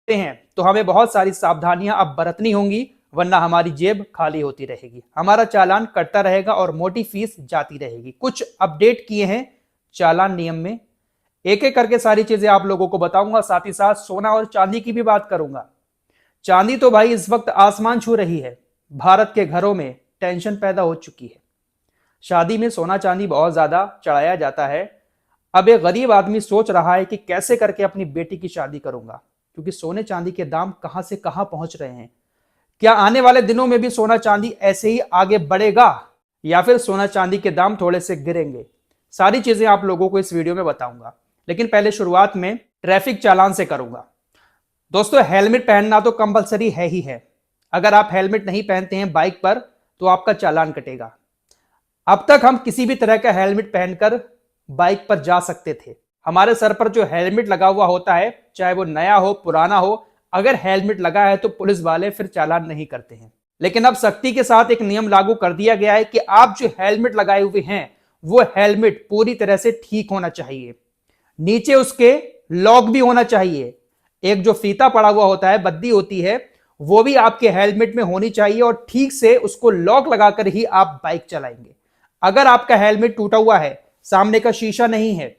हैं तो हमें बहुत सारी सावधानियां अब बरतनी होंगी, वरना हमारी जेब खाली होती रहेगी, हमारा चालान कटता रहेगा और मोटी फीस जाती रहेगी। कुछ अपडेट किए हैं चालान नियम में, एक एक करके सारी चीजें आप लोगों को बताऊंगा। साथ ही साथ सोना और चांदी की भी बात करूंगा। चांदी तो भाई इस वक्त आसमान छू रही है, भारत के घरों में टेंशन पैदा हो चुकी है। शादी में सोना चांदी बहुत ज्यादा चढ़ाया जाता है। अब एक गरीब आदमी सोच रहा है कि कैसे करके अपनी बेटी की शादी करूंगा, क्योंकि सोने चांदी के दाम कहां से कहां पहुंच रहे हैं। क्या आने वाले दिनों में भी सोना चांदी ऐसे ही आगे बढ़ेगा या फिर सोना चांदी के दाम थोड़े से गिरेंगे? सारी चीजें आप लोगों को इस वीडियो में बताऊंगा, लेकिन पहले शुरुआत में ट्रैफिक चालान से करूंगा। दोस्तों, हेलमेट पहनना तो कंपलसरी है ही है। अगर आप हेलमेट नहीं पहनते हैं बाइक पर तो आपका चालान कटेगा। अब तक हम किसी भी तरह का हेलमेट पहनकर बाइक पर जा सकते थे। हमारे सर पर जो हेलमेट लगा हुआ होता है, चाहे वो नया हो पुराना हो, अगर हेलमेट लगा है तो पुलिस वाले फिर चालान नहीं करते हैं। लेकिन अब सख्ती के साथ एक नियम लागू कर दिया गया है कि आप जो हेलमेट लगाए हुए हैं वो हेलमेट पूरी तरह से ठीक होना चाहिए, नीचे उसके लॉक भी होना चाहिए। एक जो फीता पड़ा हुआ होता है, बद्दी होती है, वो भी आपके हेलमेट में होनी चाहिए और ठीक से उसको लॉक लगाकर ही आप बाइक चलाएंगे। अगर आपका हेलमेट टूटा हुआ है, सामने का शीशा नहीं है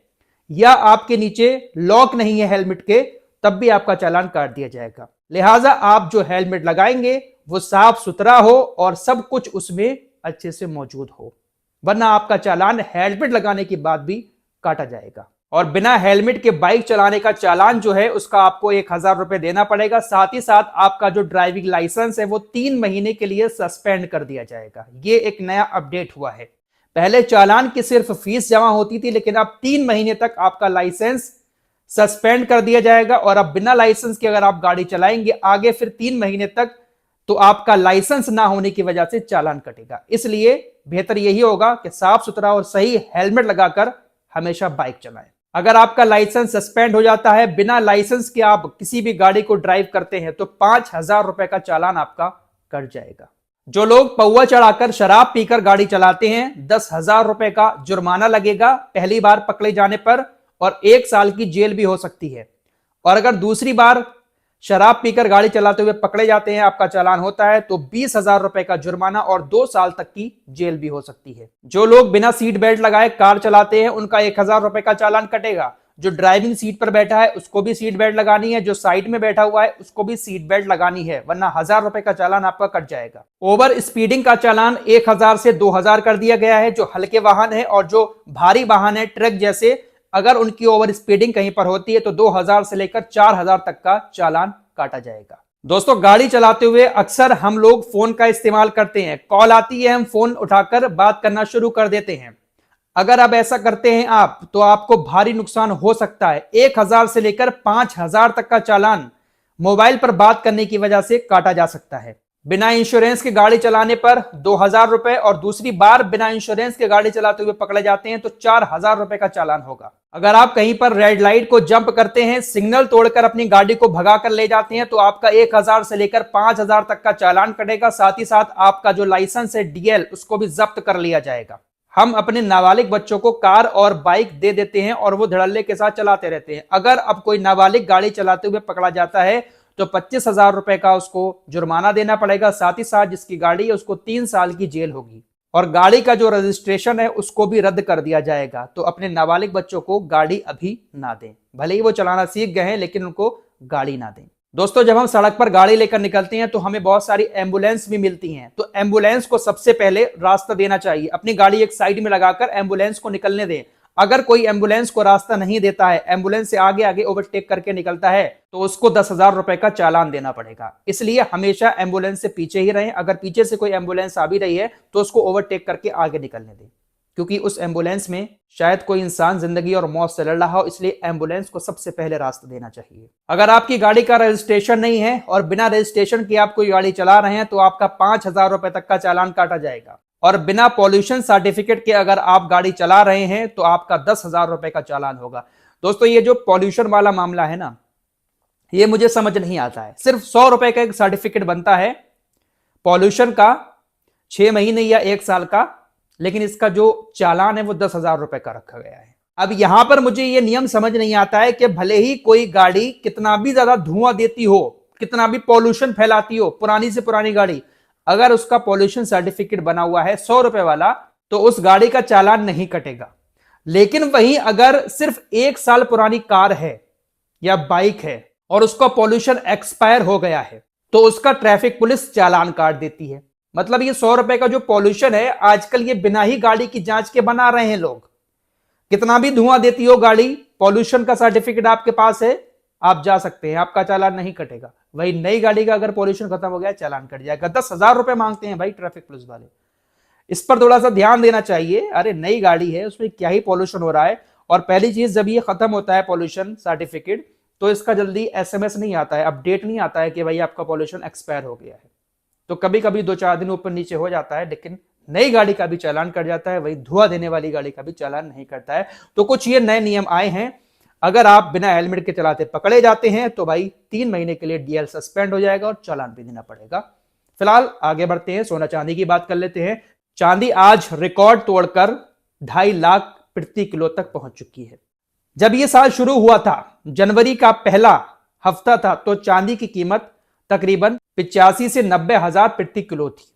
या आपके नीचे लॉक नहीं है हेलमेट के, तब भी आपका चालान काट दिया जाएगा। लिहाजा आप जो हेलमेट लगाएंगे वो साफ सुथरा हो और सब कुछ उसमें अच्छे से मौजूद हो, वरना आपका चालान हेलमेट लगाने के बाद भी काटा जाएगा। और बिना हेलमेट के बाइक चलाने का चालान जो है उसका आपको 1000 रुपए देना पड़ेगा। साथ ही साथ आपका जो ड्राइविंग लाइसेंस है वो 3 महीने के लिए सस्पेंड कर दिया जाएगा। ये एक नया अपडेट हुआ है। पहले चालान की सिर्फ फीस जमा होती थी, लेकिन अब 3 महीने तक आपका लाइसेंस सस्पेंड कर दिया जाएगा। और अब बिना लाइसेंस के अगर आप गाड़ी चलाएंगे आगे फिर 3 महीने तक, तो आपका लाइसेंस ना होने की वजह से चालान कटेगा। इसलिए बेहतर यही होगा कि साफ सुथरा और सही हेलमेट लगाकर हमेशा बाइक चलाएं। अगर आपका लाइसेंस सस्पेंड हो जाता है, बिना लाइसेंस के आप किसी भी गाड़ी को ड्राइव करते हैं, तो 5000 रुपए का चालान आपका कट जाएगा। जो लोग पौवा चढ़ाकर शराब पीकर गाड़ी चलाते हैं, 10,000 रुपए का जुर्माना लगेगा पहली बार पकड़े जाने पर, और 1 साल की जेल भी हो सकती है। और अगर दूसरी बार शराब पीकर गाड़ी चलाते हुए पकड़े जाते हैं, आपका चालान होता है, तो 20,000 रुपए का जुर्माना और 2 साल तक की जेल भी हो सकती है। जो लोग बिना सीट बेल्ट लगाए कार चलाते हैं उनका 1000 रुपए का चालान कटेगा। जो ड्राइविंग सीट पर बैठा है उसको भी सीट बेल्ट लगानी है, जो साइड में बैठा हुआ है उसको भी सीट बेल्ट लगानी है, वरना 1000 रुपए का चालान आपका कट जाएगा। ओवर स्पीडिंग का चालान 1000 से 2000 कर दिया गया है। जो हल्के वाहन है और जो भारी वाहन है, ट्रक जैसे, अगर उनकी ओवर स्पीडिंग कहीं पर होती है तो 2000 से लेकर 4000 तक का चालान काटा जाएगा। दोस्तों, गाड़ी चलाते हुए अक्सर हम लोग फोन का इस्तेमाल करते हैं। कॉल आती है, हम फोन उठाकर बात करना शुरू कर देते हैं। अगर अब ऐसा करते हैं आप, तो आपको भारी नुकसान हो सकता है। 1000 से लेकर 5000 तक का चालान मोबाइल पर बात करने की वजह से काटा जा सकता है। बिना इंश्योरेंस के गाड़ी चलाने पर 2000 रुपए, और दूसरी बार बिना इंश्योरेंस के गाड़ी चलाते हुए पकड़े जाते हैं तो 4000 रुपए का चालान होगा। अगर आप कहीं पर रेड लाइट को जंप करते हैं, सिग्नल तोड़कर अपनी गाड़ी को भगा कर ले जाते हैं, तो आपका 1000 से लेकर 5000 तक का चालान कटेगा। साथ ही साथ आपका जो लाइसेंस है डीएल, उसको भी जब्त कर लिया जाएगा। हम अपने नाबालिग बच्चों को कार और बाइक दे देते हैं और वो धड़ल्ले के साथ चलाते रहते हैं। अगर अब कोई नाबालिग गाड़ी चलाते हुए पकड़ा जाता है तो 25,000 रुपए का उसको जुर्माना देना पड़ेगा। साथ ही साथ जिसकी गाड़ी है उसको 3 साल की जेल होगी, और गाड़ी का जो रजिस्ट्रेशन है उसको भी रद्द कर दिया जाएगा। तो अपने नाबालिग बच्चों को गाड़ी अभी ना दें, भले ही वो चलाना सीख गए हैं, लेकिन उनको गाड़ी ना दें। दोस्तों, जब हम सड़क पर गाड़ी लेकर निकलते हैं तो हमें बहुत सारी एम्बुलेंस भी मिलती हैं, तो एम्बुलेंस को सबसे पहले रास्ता देना चाहिए। अपनी गाड़ी एक साइड में लगाकर एम्बुलेंस को निकलने दें। अगर कोई एम्बुलेंस को रास्ता नहीं देता है, एम्बुलेंस से आगे आगे ओवरटेक करके निकलता है, तो उसको 10,000 रुपए का चालान देना पड़ेगा। इसलिए हमेशा एम्बुलेंस से पीछे ही रहें। अगर पीछे से कोई एम्बुलेंस आ भी रही है तो उसको ओवरटेक करके आगे निकलने दें, क्योंकि उस एम्बुलेंस में शायद कोई इंसान जिंदगी और मौत से लड़ रहा हो, इसलिए एम्बुलेंस को सबसे पहले रास्ता देना चाहिए। अगर आपकी गाड़ी का रजिस्ट्रेशन नहीं है और बिना रजिस्ट्रेशन के आप कोई गाड़ी चला रहे हैं तो आपका 5000 रुपए तक का चालान काटा जाएगा। और बिना पॉल्यूशन सर्टिफिकेट के अगर आप गाड़ी चला रहे हैं तो आपका 10,000 रुपए का चालान होगा। दोस्तों, ये जो पॉल्यूशन वाला मामला है ना, ये मुझे समझ नहीं आता है। सिर्फ 100 रुपए का एक सर्टिफिकेट बनता है पॉल्यूशन का, 6 महीने या 1 साल का, लेकिन इसका जो चालान है वो 10,000 रुपए का रखा गया है। अब यहां पर मुझे ये नियम समझ नहीं आता है कि भले ही कोई गाड़ी कितना भी ज्यादा धुआं देती हो, कितना भी पॉल्यूशन फैलाती हो, पुरानी से पुरानी गाड़ी, अगर उसका पॉल्यूशन सर्टिफिकेट बना हुआ है 100 रुपए वाला, तो उस गाड़ी का चालान नहीं कटेगा। लेकिन वहीं अगर सिर्फ 1 साल पुरानी कार है या बाइक है और उसका पॉल्यूशन एक्सपायर हो गया है, तो उसका ट्रैफिक पुलिस चालान काट देती है। मतलब ये 100 रुपए का जो पॉल्यूशन है, आजकल ये बिना ही गाड़ी की जांच के बना रहे हैं लोग। कितना भी धुआं देती हो गाड़ी, पॉल्यूशन का सर्टिफिकेट आपके पास है, आप जा सकते हैं, आपका चालान नहीं कटेगा। वही नई गाड़ी का अगर पॉल्यूशन खत्म हो गया, चालान कट जाएगा। 10,000 रुपए मांगते हैं भाई ट्रैफिक पुलिस वाले। इस पर थोड़ा सा ध्यान देना चाहिए। अरे नई गाड़ी है, उसमें क्या ही पॉल्यूशन हो रहा है। और पहली चीज, जब ये खत्म होता है पॉल्यूशन सर्टिफिकेट, तो इसका जल्दी एसएमएस नहीं आता है, अपडेट नहीं आता है कि भाई आपका पॉल्यूशन एक्सपायर हो गया है। तो कभी कभी 2-4 दिन ऊपर नीचे हो जाता है, लेकिन नई गाड़ी का भी चालान कट जाता है, वही धुआं देने वाली गाड़ी का भी चालान नहीं करता है। तो कुछ ये नए नियम आए हैं। अगर आप बिना हेलमेट के चलाते पकड़े जाते हैं तो भाई 3 महीने के लिए डीएल सस्पेंड हो जाएगा और चालान भी देना पड़ेगा। फिलहाल आगे बढ़ते हैं, सोना चांदी की बात कर लेते हैं। चांदी आज रिकॉर्ड तोड़कर 2.5 लाख प्रति किलो तक पहुंच चुकी है। जब यह साल शुरू हुआ था, जनवरी का पहला हफ्ता था, तो चांदी की कीमत तकरीबन 85 से 90 हजार प्रति किलो थी।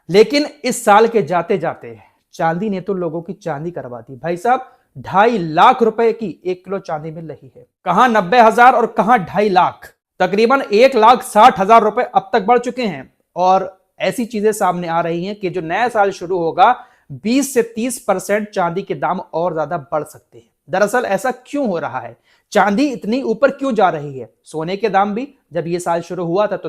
लेकिन इस साल के जाते जाते चांदी ने तो लोगों की चांदी करवा दी भाई साहब। 2.5 लाख रुपए की 1 किलो चांदी मिल रही है। कहां 90 हजार और कहां 2.5 लाख, तकरीबन 1,60,000 रुपए अब तक बढ़ चुके हैं। और ऐसी चीजें सामने आ रही हैं कि जो नया साल शुरू होगा, 20 से 30% चांदी के दाम और ज्यादा बढ़ सकते हैं। दरअसल ऐसा क्यों हो रहा है, चांदी इतनी ऊपर क्यों जा रही है? सोने के दाम भी जब ये साल शुरू हुआ था तो